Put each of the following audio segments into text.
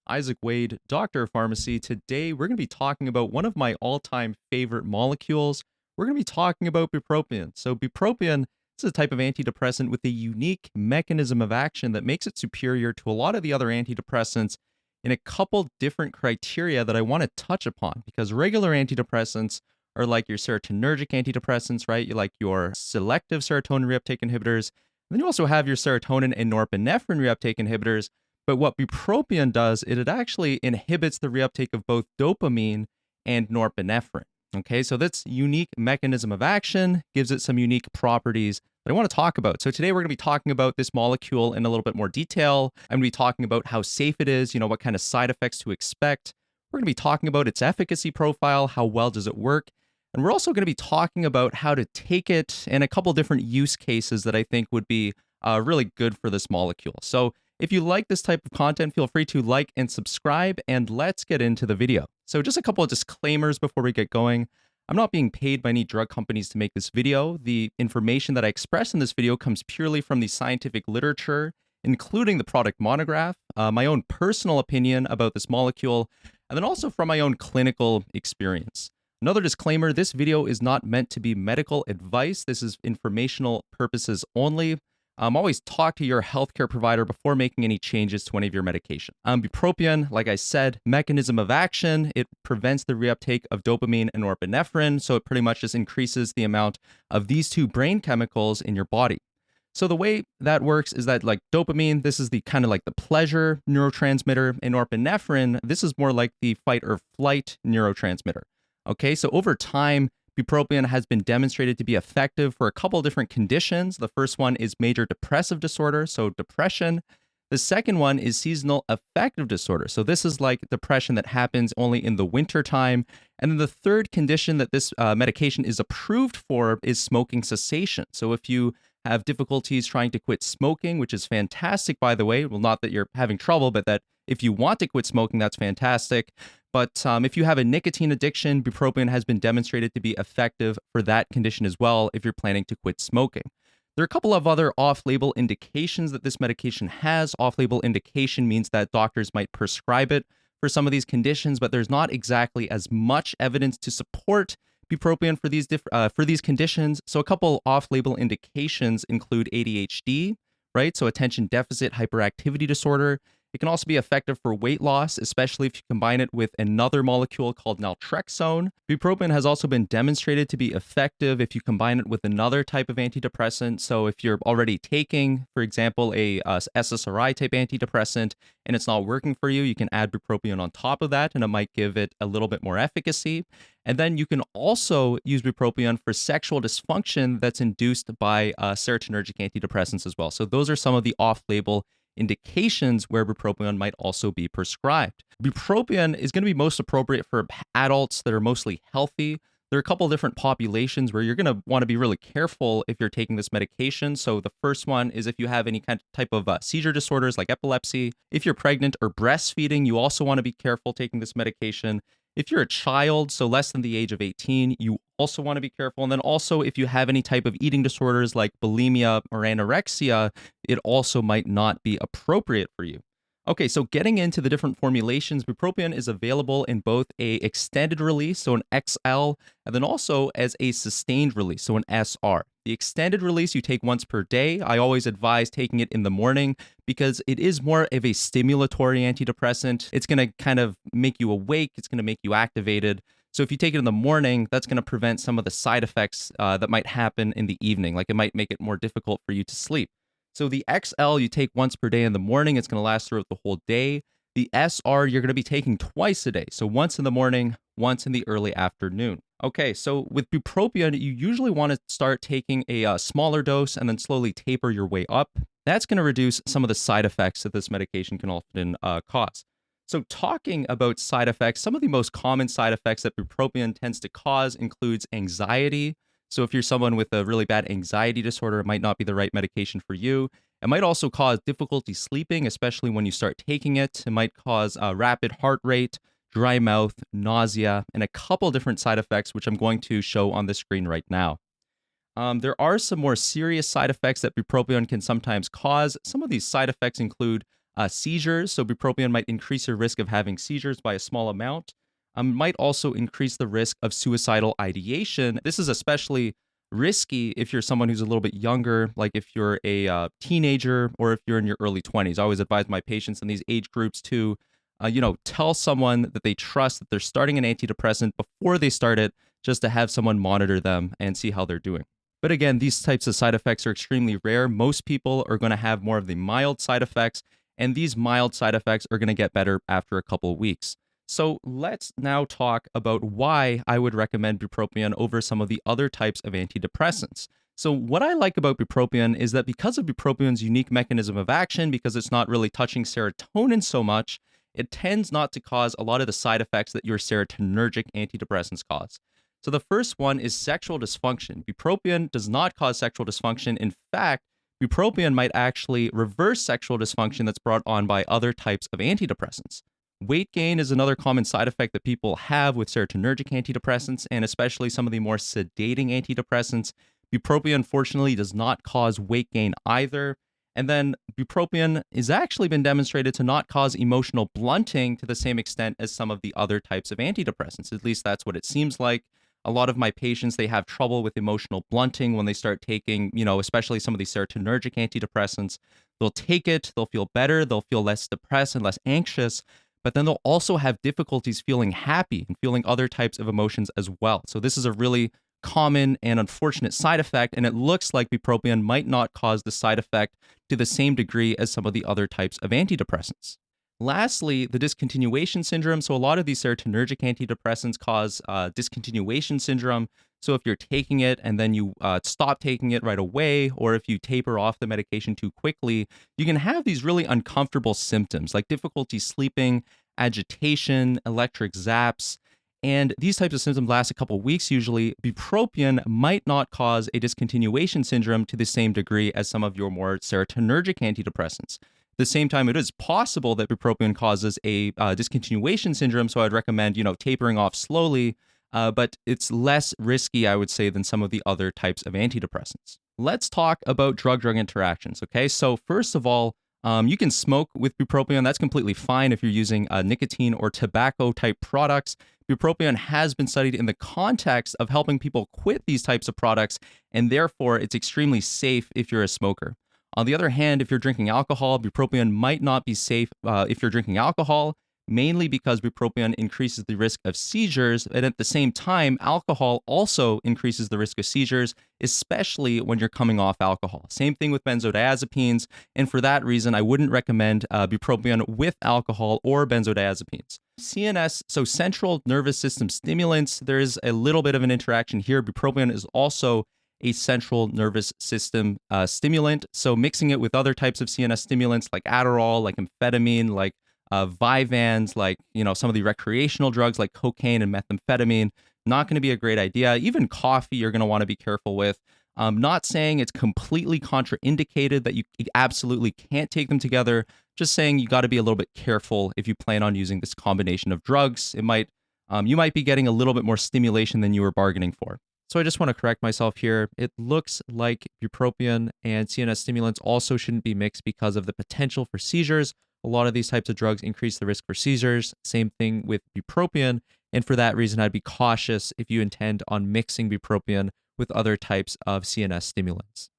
Isaac Wade, Doctor of Pharmacy. Today, we're going to be talking about one of my all-time favorite molecules. We're going to be talking about bupropion. So bupropion is a type of antidepressant with a unique mechanism of action that makes it superior to a lot of the other antidepressants in a couple different criteria that I want to touch upon, because regular antidepressants are like your serotonergic antidepressants, right? You like your selective serotonin reuptake inhibitors. And then you also have your serotonin and norepinephrine reuptake inhibitors. But what bupropion does, it actually inhibits the reuptake of both dopamine and norepinephrine. Okay, so that's unique mechanism of action, gives it some unique properties that I want to talk about. So today we're going to be talking about this molecule in a little bit more detail. I'm going to be talking about how safe it is, what kind of side effects to expect. We're going to be talking about its efficacy profile, how well does it work, and we're also going to be talking about how to take it and a couple different use cases that I think would be really good for this molecule. So if you like this type of content, feel free to like and subscribe, and let's get into the video. So just a couple of disclaimers before we get going. I'm not being paid by any drug companies to make this video. The information that I express in this video comes purely from the scientific literature, including the product monograph, my own personal opinion about this molecule, and then also from my own clinical experience. Another disclaimer, this video is not meant to be medical advice. This is informational purposes only. Always talk to your healthcare provider before making any changes to any of your medication. Bupropion, like I said, mechanism of action, it prevents the reuptake of dopamine and norepinephrine, so it pretty much just increases the amount of these two brain chemicals in your body. So the way that works is that like dopamine, this is the kind of like the pleasure neurotransmitter, and norepinephrine, this is more like the fight or flight neurotransmitter. Okay, so over time, bupropion has been demonstrated to be effective for a couple different conditions. The first one is major depressive disorder, so depression. The second one is seasonal affective disorder. So this is like depression that happens only in the winter time. And then the third condition that this medication is approved for is smoking cessation. So if you have difficulties trying to quit smoking, which is fantastic, by the way, well, not that you're having trouble, but that if you want to quit smoking, that's fantastic. But if you have a nicotine addiction, bupropion has been demonstrated to be effective for that condition as well if you're planning to quit smoking. There are a couple of other off-label indications that this medication has. Off-label indication means that doctors might prescribe it for some of these conditions, but there's not exactly as much evidence to support bupropion for these conditions. So a couple off-label indications include ADHD, right? So attention deficit hyperactivity disorder. It can also be effective for weight loss, especially if you combine it with another molecule called naltrexone. Bupropion has also been demonstrated to be effective if you combine it with another type of antidepressant. So if you're already taking, for example, a SSRI type antidepressant and it's not working for you, you can add bupropion on top of that and it might give it a little bit more efficacy. And then you can also use bupropion for sexual dysfunction that's induced by serotonergic antidepressants as well. So those are some of the off-label indications where bupropion might also be prescribed. Bupropion is going to be most appropriate for adults that are mostly healthy. There are a couple of different populations where you're going to want to be really careful if you're taking this medication. So the first one is if you have any kind of type of seizure disorders like epilepsy. If you're pregnant or breastfeeding, you also want to be careful taking this medication. If you're a child, so less than the age of 18, you also want to be careful. And then also, if you have any type of eating disorders like bulimia or anorexia, it also might not be appropriate for you. Okay, so getting into the different formulations, bupropion is available in both a extended release, so an XL, and then also as a sustained release, so an SR. The extended release you take once per day. I always advise taking it in the morning because it is more of a stimulatory antidepressant. It's going to kind of make you awake. It's going to make you activated. So if you take it in the morning, that's going to prevent some of the side effects that might happen in the evening. Like it might make it more difficult for you to sleep. So the XL you take once per day in the morning. It's going to last throughout the whole day. The SR you're going to be taking twice a day. So once in the morning, once in the early afternoon. Okay, so with bupropion, you usually want to start taking a smaller dose and then slowly taper your way up. That's going to reduce some of the side effects that this medication can often cause. So talking about side effects, some of the most common side effects that bupropion tends to cause includes anxiety. So if you're someone with a really bad anxiety disorder, it might not be the right medication for you. It might also cause difficulty sleeping, especially when you start taking it. It might cause rapid heart rate, dry mouth, nausea, and a couple different side effects, which I'm going to show on the screen right now. There are some more serious side effects that bupropion can sometimes cause. Some of these side effects include seizures. So bupropion might increase your risk of having seizures by a small amount. Might also increase the risk of suicidal ideation. This is especially risky if you're someone who's a little bit younger, like if you're a teenager or if you're in your early 20s. I always advise my patients in these age groups to, tell someone that they trust that they're starting an antidepressant before they start it, just to have someone monitor them and see how they're doing. But again, these types of side effects are extremely rare. Most people are going to have more of the mild side effects, and these mild side effects are going to get better after a couple of weeks. So let's now talk about why I would recommend bupropion over some of the other types of antidepressants. So what I like about bupropion is that because of bupropion's unique mechanism of action, because it's not really touching serotonin so much, it tends not to cause a lot of the side effects that your serotonergic antidepressants cause. So the first one is sexual dysfunction. Bupropion does not cause sexual dysfunction. In fact, bupropion might actually reverse sexual dysfunction that's brought on by other types of antidepressants. Weight gain is another common side effect that people have with serotonergic antidepressants, and especially some of the more sedating antidepressants. Bupropion, unfortunately, does not cause weight gain either. And then bupropion has actually been demonstrated to not cause emotional blunting to the same extent as some of the other types of antidepressants. At least that's what it seems like. A lot of my patients, they have trouble with emotional blunting when they start taking, especially some of these serotonergic antidepressants. They'll take it, they'll feel better, they'll feel less depressed and less anxious, but then they'll also have difficulties feeling happy and feeling other types of emotions as well. So this is a really common and unfortunate side effect, and it looks like bupropion might not cause the side effect to the same degree as some of the other types of antidepressants. Lastly, the discontinuation syndrome. So a lot of these serotonergic antidepressants cause discontinuation syndrome. So if you're taking it and then you stop taking it right away, or if you taper off the medication too quickly, you can have these really uncomfortable symptoms like difficulty sleeping, agitation, electric zaps. And these types of symptoms last a couple of weeks usually. Bupropion might not cause a discontinuation syndrome to the same degree as some of your more serotonergic antidepressants. At the same time, it is possible that bupropion causes a discontinuation syndrome, so I'd recommend, tapering off slowly, but it's less risky, I would say, than some of the other types of antidepressants. Let's talk about drug-drug interactions, okay? So first of all, you can smoke with bupropion. That's completely fine if you're using nicotine or tobacco-type products. Bupropion has been studied in the context of helping people quit these types of products, and therefore it's extremely safe if you're a smoker. On the other hand, if you're drinking alcohol, bupropion might not be safe if you're drinking alcohol, mainly because bupropion increases the risk of seizures, and at the same time, alcohol also increases the risk of seizures, especially when you're coming off alcohol. Same thing with benzodiazepines, and for that reason, I wouldn't recommend bupropion with alcohol or benzodiazepines. CNS, so central nervous system stimulants, there is a little bit of an interaction here. Bupropion is also a central nervous system stimulant. So mixing it with other types of CNS stimulants like Adderall, like amphetamine, like Vyvanse, like some of the recreational drugs like cocaine and methamphetamine, not going to be a great idea. Even coffee, you're going to want to be careful with. Not saying it's completely contraindicated that you absolutely can't take them together. Just saying you got to be a little bit careful if you plan on using this combination of drugs. You might be getting a little bit more stimulation than you were bargaining for. So I just want to correct myself here. It looks like bupropion and CNS stimulants also shouldn't be mixed because of the potential for seizures. A lot of these types of drugs increase the risk for seizures. Same thing with bupropion. And for that reason, I'd be cautious if you intend on mixing bupropion with other types of CNS stimulants.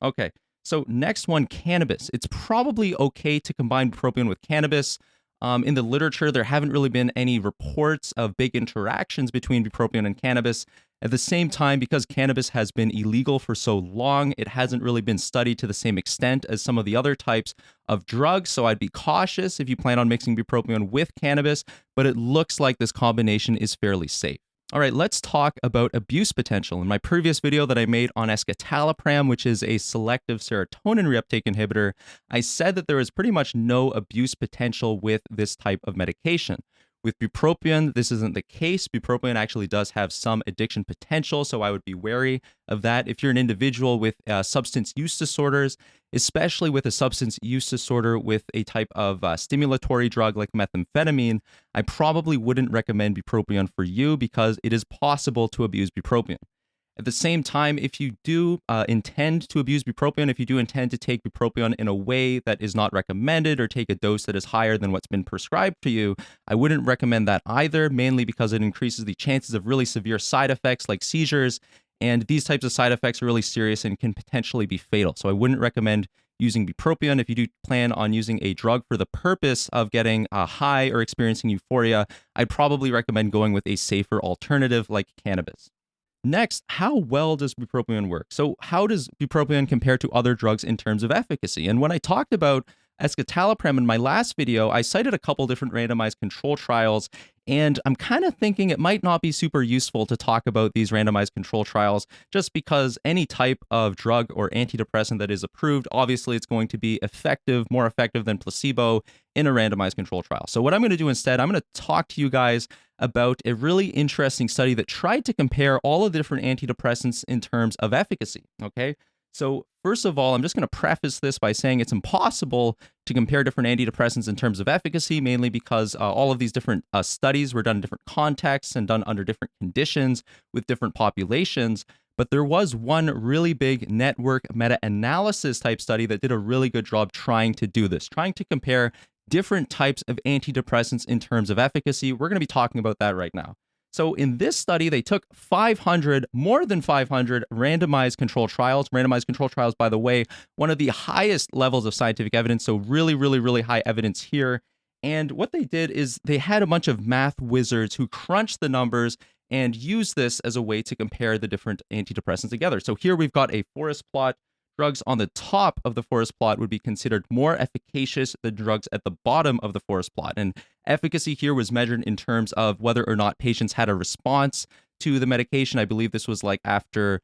Okay, so next one, cannabis. It's probably okay to combine bupropion with cannabis. In the literature, there haven't really been any reports of big interactions between bupropion and cannabis. At the same time, because cannabis has been illegal for so long, it hasn't really been studied to the same extent as some of the other types of drugs. So I'd be cautious if you plan on mixing bupropion with cannabis, but it looks like this combination is fairly safe. All right, let's talk about abuse potential. In my previous video that I made on escitalopram, which is a selective serotonin reuptake inhibitor, I said that there is pretty much no abuse potential with this type of medication. With bupropion, this isn't the case. Bupropion actually does have some addiction potential, so I would be wary of that. If you're an individual with substance use disorders, especially with a substance use disorder with a type of stimulatory drug like methamphetamine, I probably wouldn't recommend bupropion for you because it is possible to abuse bupropion. At the same time, if you do intend to abuse bupropion, if you do intend to take bupropion in a way that is not recommended or take a dose that is higher than what's been prescribed to you, I wouldn't recommend that either, mainly because it increases the chances of really severe side effects like seizures. And these types of side effects are really serious and can potentially be fatal. So I wouldn't recommend using bupropion. If you do plan on using a drug for the purpose of getting a high or experiencing euphoria, I'd probably recommend going with a safer alternative like cannabis. Next, how well does bupropion work? So how does bupropion compare to other drugs in terms of efficacy? And when I talked about escitalopram in my last video, I cited a couple different randomized control trials, and I'm kind of thinking it might not be super useful to talk about these randomized control trials just because any type of drug or antidepressant that is approved, obviously it's going to be effective, more effective than placebo in a randomized control trial. So what I'm going to do instead, I'm going to talk to you guys about a really interesting study that tried to compare all of the different antidepressants in terms of efficacy, okay? So first of all, I'm just going to preface this by saying it's impossible to compare different antidepressants in terms of efficacy, mainly because all of these different studies were done in different contexts and done under different conditions with different populations. But there was one really big network meta-analysis type study that did a really good job trying to do this, trying to compare different types of antidepressants in terms of efficacy. We're going to be talking about that right now. So in this study, they took 500, more than 500 randomized control trials. Randomized control trials, by the way, one of the highest levels of scientific evidence. So really, really, really high evidence here. And what they did is they had a bunch of math wizards who crunched the numbers and used this as a way to compare the different antidepressants together. So here we've got a forest plot. Drugs on the top of the forest plot would be considered more efficacious than drugs at the bottom of the forest plot. And efficacy here was measured in terms of whether or not patients had a response to the medication. I believe this was like after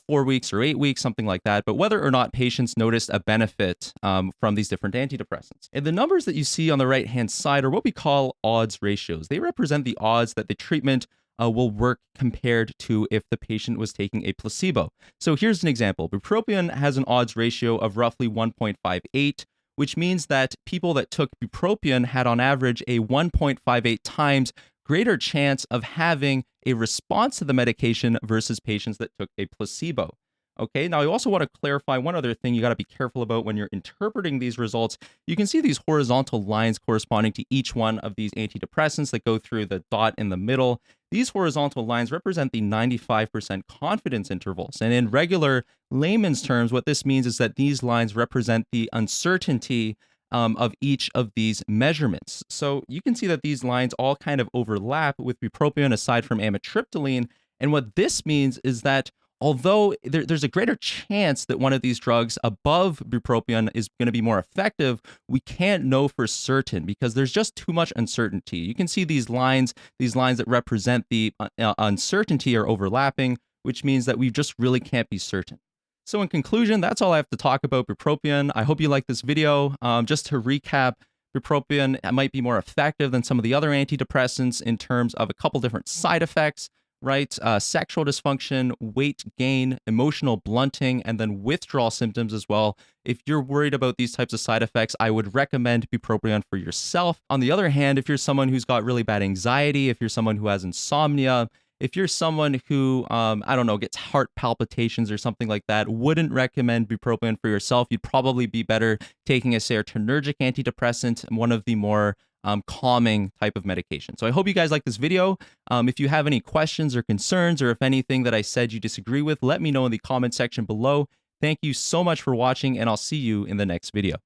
4 weeks or 8 weeks, something like that. But whether or not patients noticed a benefit from these different antidepressants. And the numbers that you see on the right-hand side are what we call odds ratios. They represent the odds that the treatment will work compared to if the patient was taking a placebo. So here's an example. Bupropion has an odds ratio of roughly 1.58, which means that people that took bupropion had on average a 1.58 times greater chance of having a response to the medication versus patients that took a placebo. Okay, now I also want to clarify one other thing you got to be careful about when you're interpreting these results. You can see these horizontal lines corresponding to each one of these antidepressants that go through the dot in the middle. These horizontal lines represent the 95% confidence intervals. And in regular layman's terms, what this means is that these lines represent the uncertainty of each of these measurements. So you can see that these lines all kind of overlap with bupropion aside from amitriptyline. And what this means is that although there's a greater chance that one of these drugs above bupropion is going to be more effective, we can't know for certain because there's just too much uncertainty. You can see these lines that represent the uncertainty are overlapping, which means that we just really can't be certain. So in conclusion, that's all I have to talk about bupropion. I hope you like this video. Just to recap, bupropion might be more effective than some of the other antidepressants in terms of a couple different side effects. Right? Sexual dysfunction, weight gain, emotional blunting, and then withdrawal symptoms as well. If you're worried about these types of side effects, I would recommend bupropion for yourself. On the other hand, if you're someone who's got really bad anxiety, if you're someone who has insomnia, if you're someone who, I don't know, gets heart palpitations or something like that, wouldn't recommend bupropion for yourself. You'd probably be better taking a serotonergic antidepressant, one of the more calming type of medication. So I hope you guys like this video. If you have any questions or concerns, or if anything that I said you disagree with, let me know in the comment section below. Thank you so much for watching, and I'll see you in the next video.